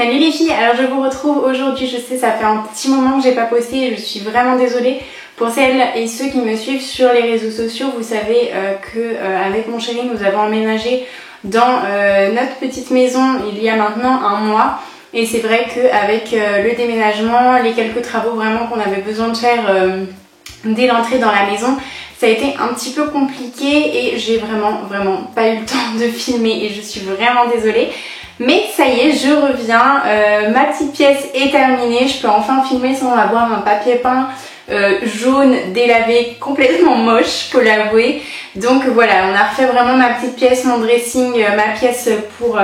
Salut les filles, alors je vous retrouve aujourd'hui, je sais ça fait un petit moment que j'ai pas posté et je suis vraiment désolée. Pour celles et ceux qui me suivent sur les réseaux sociaux, vous savez qu'avec mon chéri nous avons emménagé dans notre petite maison il y a maintenant un mois. Et c'est vrai qu'avec le déménagement, les quelques travaux vraiment qu'on avait besoin de faire dès l'entrée dans la maison, ça a été un petit peu compliqué et j'ai vraiment pas eu le temps de filmer et je suis vraiment désolée. Mais ça y est, je reviens, ma petite pièce est terminée, je peux enfin filmer sans avoir un papier peint jaune délavé, complètement moche, faut l'avouer. Donc voilà, on a refait vraiment ma petite pièce, mon dressing, ma pièce pour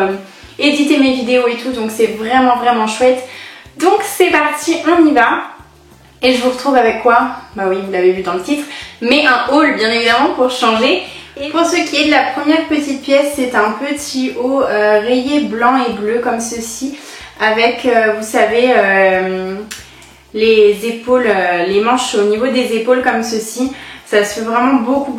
éditer mes vidéos et tout, donc c'est vraiment chouette. Donc c'est parti, on y va. Et je vous retrouve avec quoi? Bah oui, vous l'avez vu dans le titre, mais un haul bien évidemment pour changer. Et pour ce qui est de la première petite pièce, c'est un petit haut rayé blanc et bleu comme ceci, avec vous savez les épaules, les manches au niveau des épaules comme ceci. Ça se fait vraiment beaucoup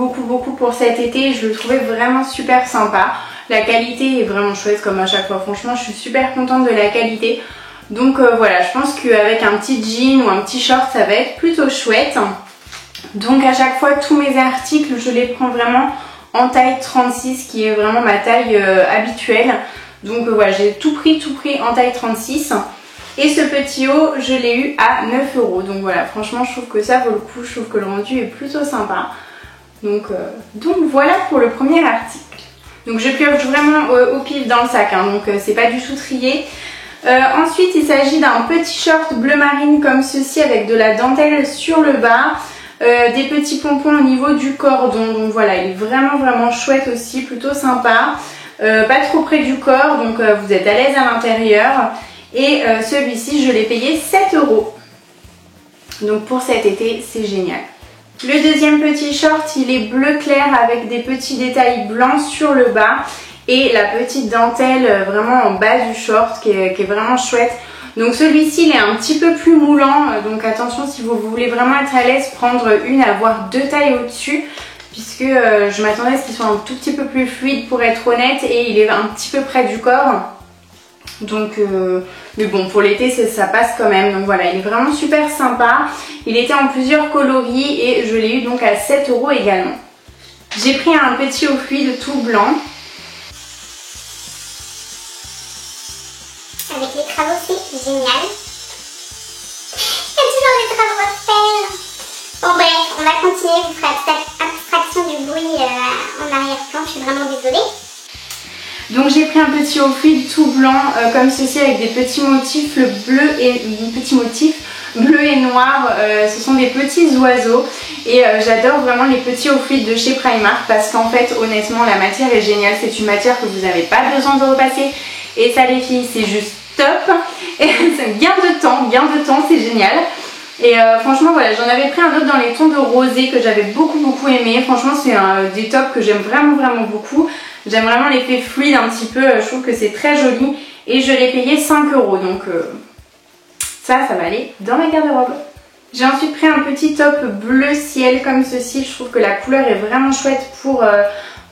pour cet été, je le trouvais vraiment super sympa. La qualité est vraiment chouette comme à chaque fois, franchement je suis super contente de la qualité. Donc voilà, je pense qu'avec un petit jean ou un petit short ça va être plutôt chouette. Donc à chaque fois tous mes articles je les prends vraiment en taille 36 qui est vraiment ma taille habituelle. Donc voilà, j'ai tout pris en taille 36. Et ce petit haut je l'ai eu à 9 €. Donc voilà, franchement je trouve que ça vaut le coup, je trouve que le rendu est plutôt sympa. Donc voilà pour le premier article. Donc je pioche vraiment au pif dans le sac, hein, donc c'est pas du tout trié. Ensuite il s'agit d'un petit short bleu marine comme ceci avec de la dentelle sur le bas. Des petits pompons au niveau du cordon, donc voilà, il est vraiment chouette aussi, plutôt sympa, pas trop près du corps, donc vous êtes à l'aise à l'intérieur. Et celui-ci je l'ai payé 7 €, donc pour cet été c'est génial. Le deuxième petit short il est bleu clair avec des petits détails blancs sur le bas et la petite dentelle vraiment en bas du short qui est vraiment chouette. Donc celui-ci il est un petit peu plus moulant, donc attention si vous voulez vraiment être à l'aise, prendre une, avoir deux tailles au-dessus, puisque je m'attendais à ce qu'il soit un tout petit peu plus fluide pour être honnête, et il est un petit peu près du corps. Donc mais bon, pour l'été ça passe quand même. Donc voilà, il est vraiment super sympa. Il était en plusieurs coloris et je l'ai eu donc à 7 € également. J'ai pris un petit haut fluide tout blanc. Avec les travaux, c'est génial. Il y a toujours des travaux à faire. Bon bref, on va continuer, vous ferez abstraction du bruit en arrière-plan, je suis vraiment désolée. Donc j'ai pris un petit haut fluide tout blanc comme ceci avec des petits motifs bleu et noir. Ce sont des petits oiseaux et j'adore vraiment les petits hauts fluides de chez Primark parce qu'en fait honnêtement la matière est géniale. C'est une matière que vous n'avez pas besoin de repasser et ça les filles c'est juste top. Et c'est gain de temps, c'est génial. Et franchement voilà, j'en avais pris un autre dans les tons de rosé que j'avais beaucoup aimé. Franchement c'est des tops que j'aime vraiment beaucoup. J'aime vraiment l'effet fluide un petit peu, je trouve que c'est très joli. Et je l'ai payé 5 €, donc ça va aller dans ma garde-robe. J'ai ensuite pris un petit top bleu ciel comme ceci. Je trouve que la couleur est vraiment chouette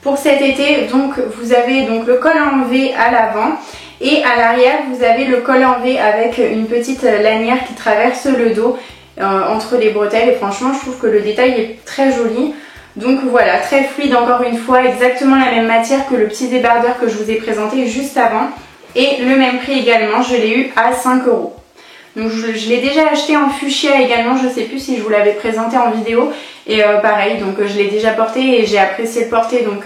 pour cet été. Donc vous avez donc le col en V à l'avant. Et à l'arrière vous avez le col en V avec une petite lanière qui traverse le dos entre les bretelles. Et franchement je trouve que le détail est très joli. Donc voilà, très fluide encore une fois, exactement la même matière que le petit débardeur que je vous ai présenté juste avant. Et le même prix également, je l'ai eu à 5 €. Donc je l'ai déjà acheté en fuchsia également, je ne sais plus si je vous l'avais présenté en vidéo. Et pareil, donc je l'ai déjà porté et j'ai apprécié le porter, donc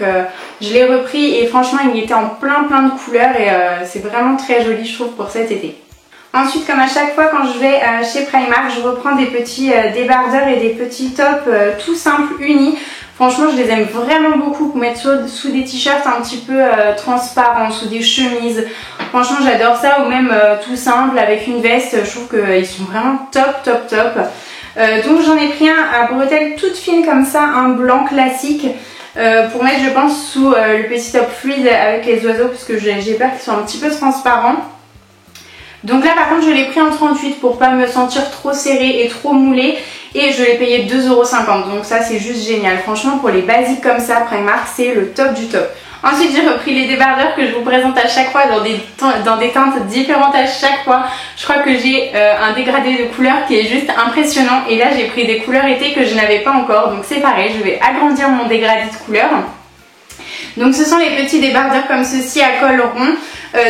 je l'ai repris. Et franchement il était en plein de couleurs et c'est vraiment très joli je trouve pour cet été. Ensuite, comme à chaque fois quand je vais chez Primark, je reprends des petits débardeurs et des petits tops tout simples, unis. Franchement, je les aime vraiment beaucoup pour mettre sous des t-shirts un petit peu transparents, sous des chemises. Franchement, j'adore ça, ou même tout simple avec une veste. Je trouve qu'ils sont vraiment top. Donc j'en ai pris un à bretelles toutes fines comme ça, un blanc classique. Pour mettre, je pense, sous le petit top fluide avec les oiseaux, parce que j'ai peur qu'ils soient un petit peu transparents. Donc là par contre je l'ai pris en 38 pour pas me sentir trop serrée et trop moulée et je l'ai payé 2,50 €, donc ça c'est juste génial. Franchement pour les basiques comme ça Primark c'est le top du top. Ensuite j'ai repris les débardeurs que je vous présente à chaque fois dans des teintes différentes à chaque fois. Je crois que j'ai un dégradé de couleurs qui est juste impressionnant. Et là j'ai pris des couleurs été que je n'avais pas encore. Donc c'est pareil, je vais agrandir mon dégradé de couleurs. Donc ce sont les petits débardeurs comme ceci à col rond.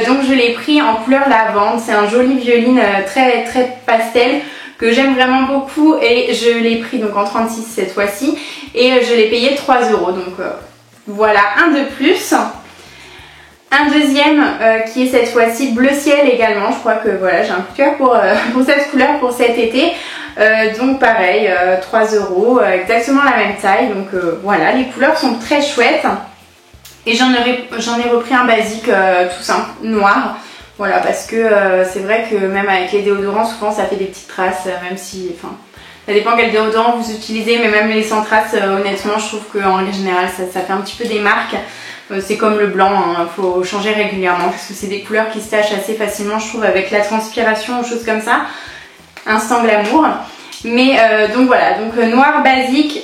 Donc je l'ai pris en couleur lavande. C'est un joli violine très pastel que j'aime vraiment beaucoup. Et je l'ai pris donc en 36 cette fois-ci. Et je l'ai payé 3 €. Donc voilà, un de plus. Un deuxième qui est cette fois-ci bleu ciel également. Je crois que voilà, j'ai un coup de cœur pour cette couleur pour cet été. Donc pareil, 3 €, exactement la même taille. Donc voilà, les couleurs sont très chouettes. Et j'en ai repris un basique tout simple, noir. Voilà, parce que c'est vrai que même avec les déodorants, souvent ça fait des petites traces, même si, enfin, ça dépend quel déodorant vous utilisez, mais même les sans traces, honnêtement, je trouve qu'en règle générale, ça fait un petit peu des marques. C'est comme le blanc, hein, faut changer régulièrement parce que c'est des couleurs qui se tachent assez facilement, je trouve, avec la transpiration ou choses comme ça. Instant glamour. Mais donc voilà, donc noir basique,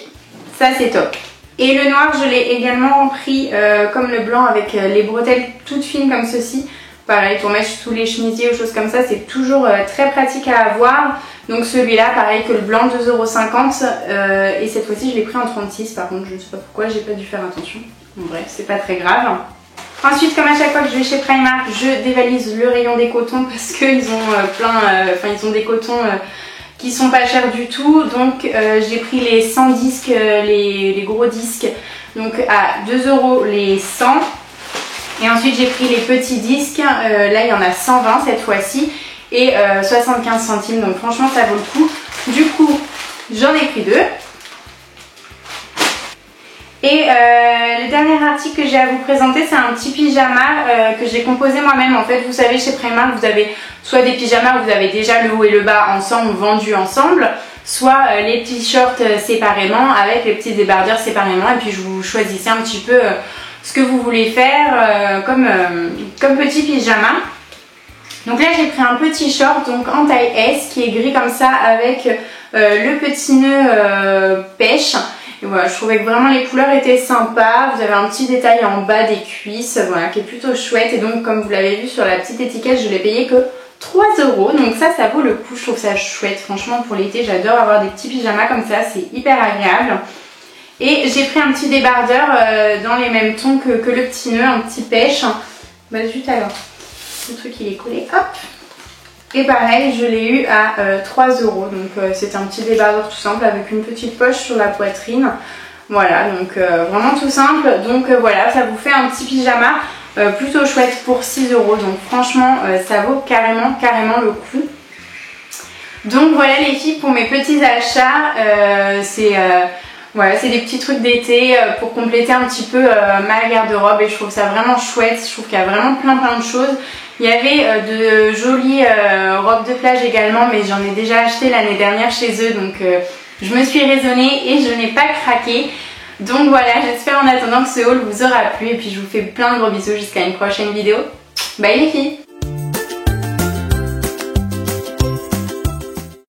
ça c'est top. Et le noir, je l'ai également pris comme le blanc avec les bretelles toutes fines comme ceci. Pareil, pour mettre sous les chemisiers ou choses comme ça, c'est toujours très pratique à avoir. Donc celui-là, pareil que le blanc, 2,50 €. Et cette fois-ci, je l'ai pris en 36. Par contre, je ne sais pas pourquoi, j'ai pas dû faire attention. Bon, bref, c'est pas très grave. Ensuite, comme à chaque fois que je vais chez Primark, je dévalise le rayon des cotons parce qu'ils ont ils ont des cotons qui sont pas chers du tout. Donc j'ai pris les 100 disques, les gros disques, donc à 2 € les 100. Et ensuite j'ai pris les petits disques, là il y en a 120 cette fois-ci, et 75 centimes, donc franchement ça vaut le coup. Du coup j'en ai pris 2. Et le dernier article que j'ai à vous présenter, c'est un petit pyjama que j'ai composé moi-même. En fait, vous savez, chez Primark, vous avez soit des pyjamas où vous avez déjà le haut et le bas ensemble, vendus ensemble, soit les t-shirts séparément, avec les petits débardeurs séparément. Et puis, je vous choisissez un petit peu ce que vous voulez faire comme petit pyjama. Donc là, j'ai pris un petit short donc en taille S qui est gris comme ça avec le petit nœud pêche. Et voilà, je trouvais que vraiment les couleurs étaient sympas. Vous avez un petit détail en bas des cuisses, voilà, qui est plutôt chouette. Et donc, comme vous l'avez vu sur la petite étiquette, je l'ai payé que 3 €. Donc ça vaut le coup. Je trouve ça chouette. Franchement, pour l'été, j'adore avoir des petits pyjamas comme ça. C'est hyper agréable. Et j'ai pris un petit débardeur dans les mêmes tons que le petit nœud, un petit pêche. Bah zut alors, le truc il est collé. Hop. Et pareil, je l'ai eu à 3 €. Donc c'est un petit débardeur tout simple avec une petite poche sur la poitrine. Voilà, donc vraiment tout simple. Donc voilà, ça vous fait un petit pyjama plutôt chouette pour 6 €. Donc franchement, ça vaut carrément le coup. Donc voilà les filles pour mes petits achats. Voilà, c'est des petits trucs d'été pour compléter un petit peu ma garde-robe. Et je trouve ça vraiment chouette. Je trouve qu'il y a vraiment plein de choses. Il y avait de jolies robes de plage également, mais j'en ai déjà acheté l'année dernière chez eux, donc je me suis raisonnée et je n'ai pas craqué. Donc voilà, j'espère en attendant que ce haul vous aura plu et puis je vous fais plein de gros bisous jusqu'à une prochaine vidéo. Bye les filles!